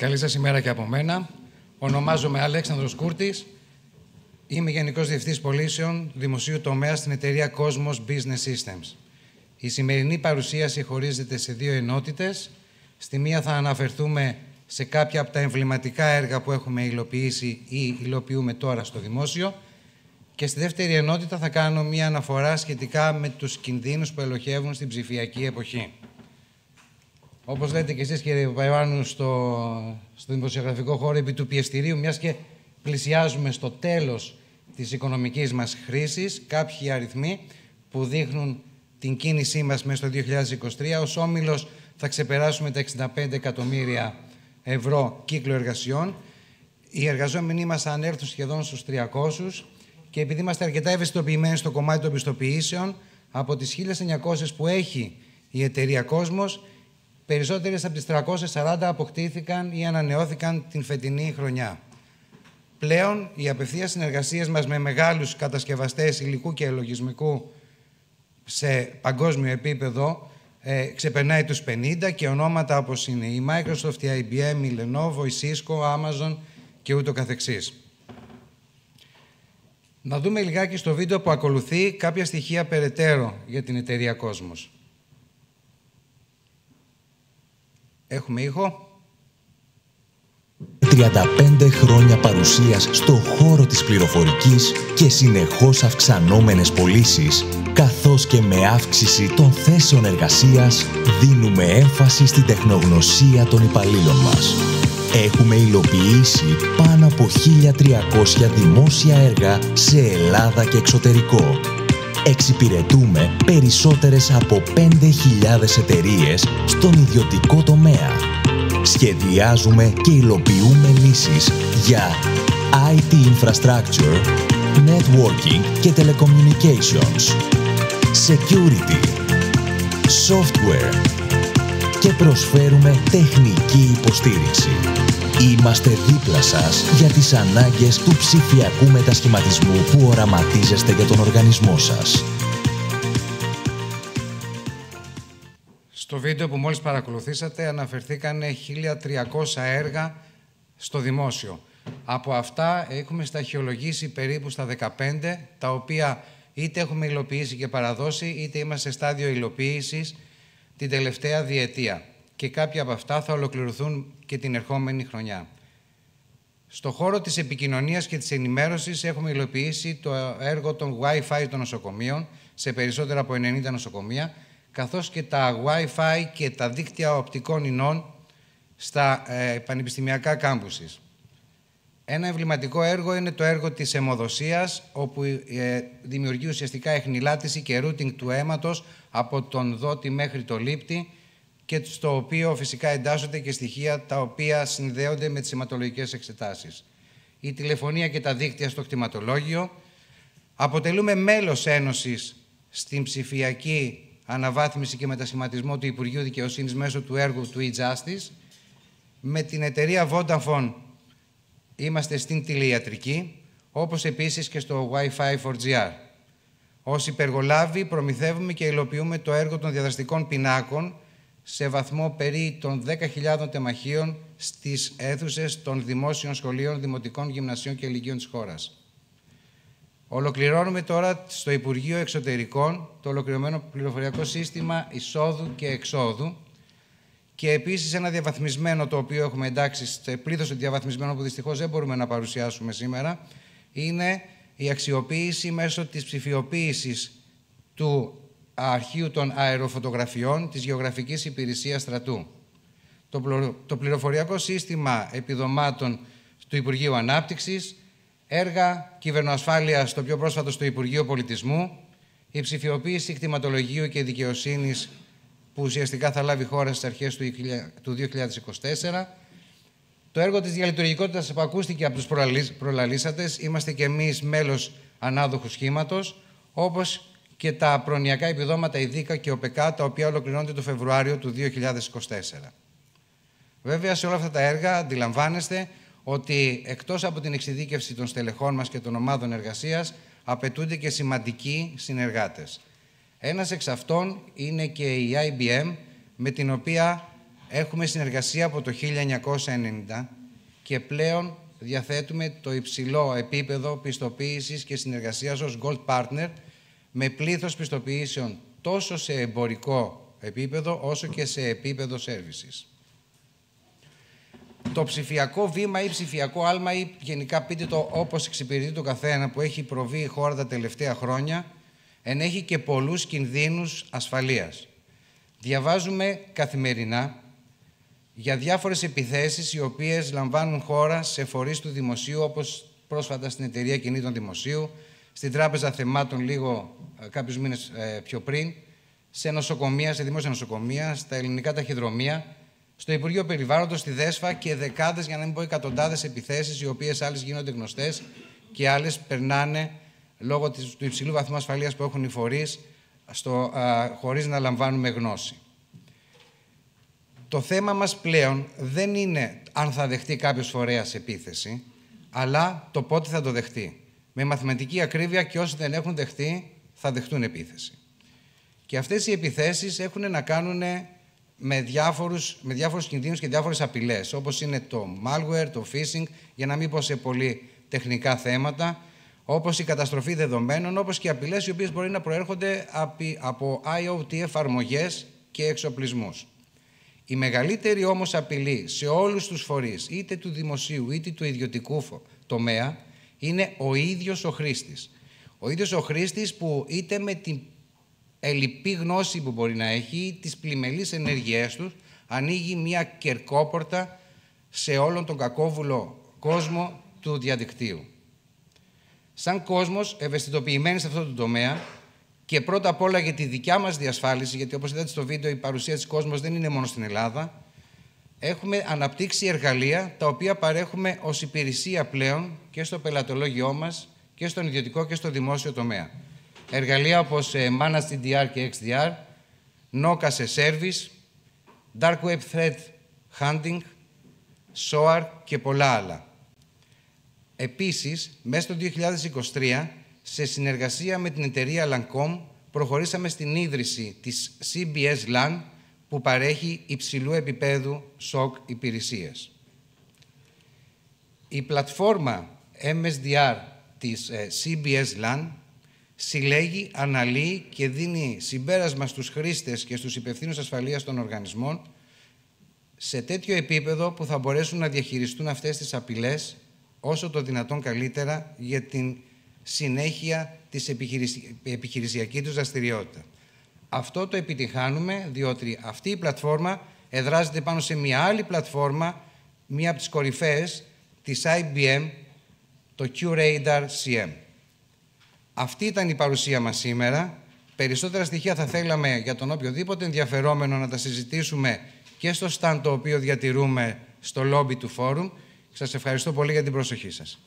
Καλή σας ημέρα και από μένα. Ονομάζομαι Αλέξανδρος Κούρτης. Είμαι Γενικός Διευθυντής Πωλήσεων Δημοσίου Τομέα στην εταιρεία Cosmos Business Systems. Η σημερινή παρουσίαση χωρίζεται σε δύο ενότητες. Στη μία θα αναφερθούμε σε κάποια από τα εμβληματικά έργα που έχουμε υλοποιήσει ή υλοποιούμε τώρα στο δημόσιο. Και στη δεύτερη ενότητα θα κάνω μία αναφορά σχετικά με τους κινδύνους που ελοχεύουν στην ψηφιακή εποχή. Όπως λέτε και εσείς, κύριε Παπαϊωάννου, στο δημοσιογραφικό χώρο, επί του πιεστηρίου, μιας και πλησιάζουμε στο τέλος της οικονομικής μας χρήσης, κάποιοι αριθμοί που δείχνουν την κίνησή μας μέσα στο 2023. Ως όμιλος θα ξεπεράσουμε τα 65 εκατομμύρια ευρώ κύκλο εργασιών. Οι εργαζόμενοι μας θα ανέλθουν σχεδόν στους 300 και επειδή είμαστε αρκετά ευαισθητοποιημένοι στο κομμάτι των πιστοποιήσεων, από τις 1.900 που έχει η εταιρεία Cosmos, περισσότερες από τις 340 αποκτήθηκαν ή ανανεώθηκαν την φετινή χρονιά. Πλέον, οι απευθείας συνεργασίες μας με μεγάλους κατασκευαστές υλικού και λογισμικού σε παγκόσμιο επίπεδο ξεπερνάει τους 50 και ονόματα όπως είναι η Microsoft, η IBM, η Lenovo, η Cisco, Amazon και ούτω καθεξής. Να δούμε λιγάκι στο βίντεο που ακολουθεί κάποια στοιχεία περαιτέρω για την εταιρεία Cosmos. Έχουμε ήχο. 35 χρόνια παρουσίας στον χώρο της πληροφορικής και συνεχώς αυξανόμενες πωλήσεις, καθώς και με αύξηση των θέσεων εργασίας, δίνουμε έμφαση στην τεχνογνωσία των υπαλλήλων μας. Έχουμε υλοποιήσει πάνω από 1.300 δημόσια έργα σε Ελλάδα και εξωτερικό. Εξυπηρετούμε περισσότερες από 5.000 εταιρείες στον ιδιωτικό τομέα. Σχεδιάζουμε και υλοποιούμε λύσεις για IT infrastructure, networking και telecommunications, security, software και προσφέρουμε τεχνική υποστήριξη. Είμαστε δίπλα σας για τις ανάγκες του ψηφιακού μετασχηματισμού που οραματίζεστε για τον οργανισμό σας. Στο βίντεο που μόλις παρακολουθήσατε αναφερθήκαν 1.300 έργα στο δημόσιο. Από αυτά έχουμε σταχυολογήσει περίπου στα 15, τα οποία είτε έχουμε υλοποιήσει και παραδώσει, είτε είμαστε σε στάδιο υλοποίησης την τελευταία διετία. Και κάποια από αυτά θα ολοκληρωθούν και την ερχόμενη χρονιά. Στο χώρο της επικοινωνίας και της ενημέρωσης έχουμε υλοποιήσει το έργο των Wi-Fi των νοσοκομείων σε περισσότερα από 90 νοσοκομεία, καθώς και τα Wi-Fi και τα δίκτυα οπτικών ινών στα πανεπιστημιακά κάμπουσης. Ένα εμβληματικό έργο είναι το έργο της αιμοδοσίας, όπου δημιουργεί ουσιαστικά εχνηλάτιση και routing του αίματος από τον δότη μέχρι το λήπτη, και στο οποίο φυσικά εντάσσονται και στοιχεία τα οποία συνδέονται με τις αιματολογικές εξετάσεις. Η τηλεφωνία και τα δίκτυα στο κτηματολόγιο. Αποτελούμε μέλος ένωσης στην ψηφιακή αναβάθμιση και μετασχηματισμό του Υπουργείου Δικαιοσύνης μέσω του έργου του e-Justice. Με την εταιρεία Vodafone είμαστε στην τηλεϊατρική, όπως επίσης και στο Wi-Fi 4GR. Ως υπεργολάβοι προμηθεύουμε και υλοποιούμε το έργο των διαδραστικών πινάκων σε βαθμό περί των 10.000 τεμαχίων στις αίθουσες των δημόσιων σχολείων, δημοτικών γυμνασίων και λυκείων της χώρας. Ολοκληρώνουμε τώρα στο Υπουργείο Εξωτερικών το ολοκληρωμένο πληροφοριακό σύστημα εισόδου και εξόδου και επίσης ένα διαβαθμισμένο, το οποίο έχουμε εντάξει σε πλήθος διαβαθμισμένο που δυστυχώς δεν μπορούμε να παρουσιάσουμε σήμερα, είναι η αξιοποίηση μέσω της ψηφιοποίησης του αρχείου των αεροφωτογραφιών της Γεωγραφικής Υπηρεσίας Στρατού. Το πληροφοριακό σύστημα επιδομάτων του Υπουργείου Ανάπτυξης, έργα κυβερνοασφάλειας στο πιο πρόσφατο στο Υπουργείο Πολιτισμού, η ψηφιοποίηση κτηματολογίου και δικαιοσύνης που ουσιαστικά θα λάβει χώρα στις αρχές του 2024, το έργο της διαλειτουργικότητας που ακούστηκε από τους προλαλήσατες, είμαστε και εμείς μέλος ανάδοχου σχήματος, όπως και τα προνοιακά επιδόματα ΙΔΙΚΑ και ΟΠΕΚΑ, τα οποία ολοκληρώνονται το Φεβρουάριο του 2024. Βέβαια, σε όλα αυτά τα έργα αντιλαμβάνεστε ότι εκτός από την εξειδίκευση των στελεχών μας και των ομάδων εργασίας, απαιτούνται και σημαντικοί συνεργάτες. Ένας εξ αυτών είναι και η IBM, με την οποία Έχουμε συνεργασία από το 1990 και πλέον διαθέτουμε το υψηλό επίπεδο πιστοποίησης και συνεργασίας ως Gold Partner με πλήθος πιστοποιήσεων τόσο σε εμπορικό επίπεδο όσο και σε επίπεδο services. Το ψηφιακό βήμα ή ψηφιακό άλμα ή γενικά πείτε το όπως εξυπηρετεί το καθένα που έχει προβεί η χώρα τα τελευταία χρόνια ενέχει και πολλούς κινδύνους ασφαλείας. Διαβάζουμε καθημερινά για διάφορες επιθέσεις οι οποίες λαμβάνουν χώρα σε φορείς του δημοσίου, όπως πρόσφατα στην Εταιρεία Κινήτων Δημοσίου, στην Τράπεζα Θεμάτων κάποιους μήνες πιο πριν, σε νοσοκομεία, σε δημόσια νοσοκομεία, στα ελληνικά ταχυδρομεία, στο Υπουργείο Περιβάλλοντος, στη ΔΕΣΦΑ και δεκάδες, για να μην πω εκατοντάδες επιθέσεις, οι οποίες άλλες γίνονται γνωστές και άλλες περνάνε λόγω του υψηλού βαθμού ασφαλείας που έχουν οι φορείς, χωρίς να λαμβάνουμε γνώση. Το θέμα μας πλέον δεν είναι αν θα δεχτεί κάποιος φορέας επίθεση, αλλά το πότε θα το δεχτεί. Με μαθηματική ακρίβεια και όσοι δεν έχουν δεχτεί θα δεχτούν επίθεση. Και αυτές οι επιθέσεις έχουν να κάνουν με διάφορους κινδύνους και διάφορες απειλές, όπως είναι το malware, το phishing, για να μην πω σε πολύ τεχνικά θέματα, όπως η καταστροφή δεδομένων, όπως και απειλές οι οποίες μπορεί να προέρχονται από IoT εφαρμογές και εξοπλισμούς. Η μεγαλύτερη όμως απειλή σε όλους τους φορείς, είτε του δημοσίου είτε του ιδιωτικού τομέα, είναι ο ίδιος ο χρήστης. Ο ίδιος ο χρήστης που είτε με την ελλειπή γνώση που μπορεί να έχει, τις πλημελείς ενέργειές του, ανοίγει μια κερκόπορτα σε όλον τον κακόβουλο κόσμο του διαδικτύου. Σαν κόσμος ευαισθητοποιημένοι σε αυτό το τομέα και πρώτα απ' όλα για τη δικιά μας διασφάλιση, γιατί όπως είδατε στο βίντεο η παρουσία της κόσμος δεν είναι μόνο στην Ελλάδα, έχουμε αναπτύξει εργαλεία τα οποία παρέχουμε ως υπηρεσία πλέον και στο πελατολόγιό μας και στον ιδιωτικό και στο δημόσιο τομέα. Εργαλεία όπως Managed CDR και XDR, NOC as a Service, Dark Web Threat Hunting, SOAR και πολλά άλλα. Επίσης, μέσα στο 2023, σε συνεργασία με την εταιρεία Lancome, προχωρήσαμε στην ίδρυση της CBS LAN, που παρέχει υψηλού επίπεδου SOC υπηρεσίες. Η πλατφόρμα MSDR της CBS LAN συλλέγει, αναλύει και δίνει συμπέρασμα στους χρήστες και στους υπευθύνους ασφαλείας των οργανισμών σε τέτοιο επίπεδο που θα μπορέσουν να διαχειριστούν αυτές τις απειλές όσο το δυνατόν καλύτερα για την συνέχεια της επιχειρησιακή τους δραστηριότητα. Αυτό το επιτυχάνουμε διότι αυτή η πλατφόρμα εδράζεται πάνω σε μια άλλη πλατφόρμα, μία από τις κορυφαίες της IBM, το QRadar CM. Αυτή ήταν η παρουσία μας σήμερα. Περισσότερα στοιχεία θα θέλαμε για τον οποιοδήποτε ενδιαφερόμενο να τα συζητήσουμε και στο stand το οποίο διατηρούμε στο λόμπι του φόρουμ. Σας ευχαριστώ πολύ για την προσοχή σας.